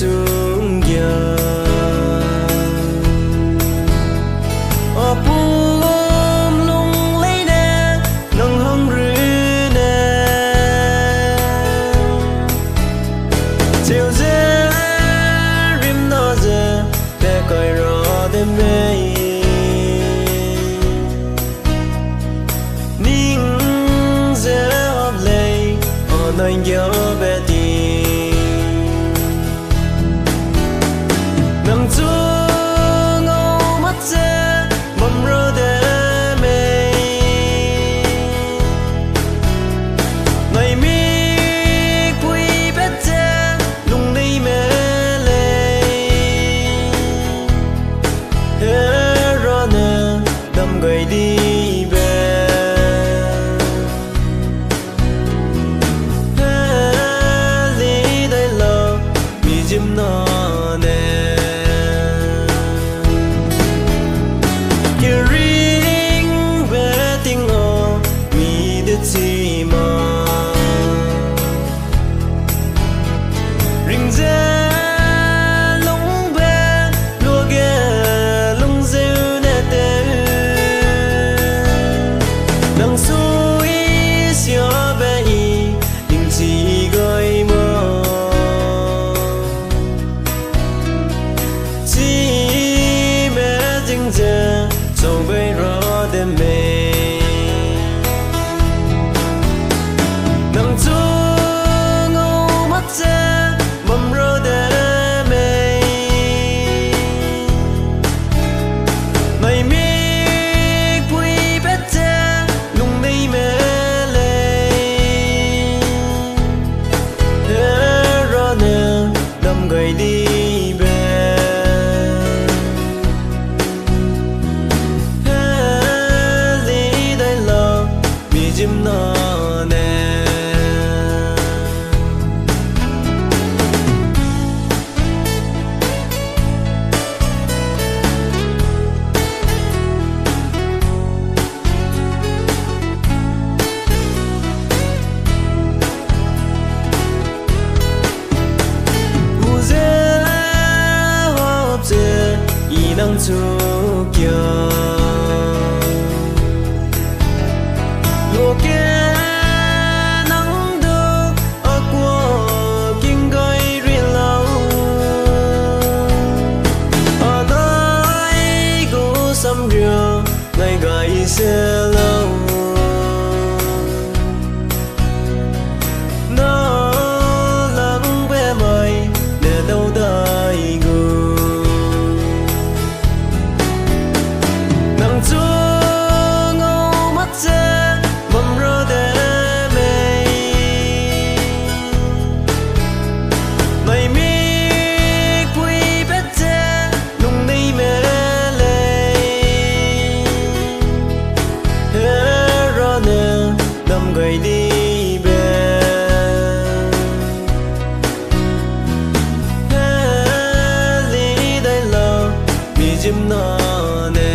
chung giờ ở buông lung lấy nè nâng hông rư nè chiều dễ rim nó giờ để coi rõ đêm nay nín dễ hấp lệ ở nơi gió bé đi nằm chung ngâu mắt dễ mầm rơ đê mê ngày mi quy bét dễ lung đi mê lê thế rõ nè đâm gầy đi về thế lý đây là mi chim nó nè kia ring về tiếng ngò mi đứt chi mà ring dễ lung về lúa ghé lung rêu nè tê đằng suối xio bé y nhưng chỉ gọi mơ chỉ mẹ dinh dè dầu vây rõ đêm mê nằm chung ngâu mắt dè mầm rơ đê mê mày mi quy bét dè lung đi mê lê thế rõ nè đâm gầy đi về thế lý đây là mi chim nó nè u dễ hộp dễ y năng chúc kia lúa kia nắng đưa ở qua kinh gây riêng lâu ở nơi cô xăm rìa ngày gầy xe lâu nó lắng ve mày để đâu đời gù nằm chung ngâu mắt dễ mầm rơ đê mê mày mi quy bét dễ lung đi mê lê thế rõ nè đâm gầy đi về thế lý đây là mi chim nó nè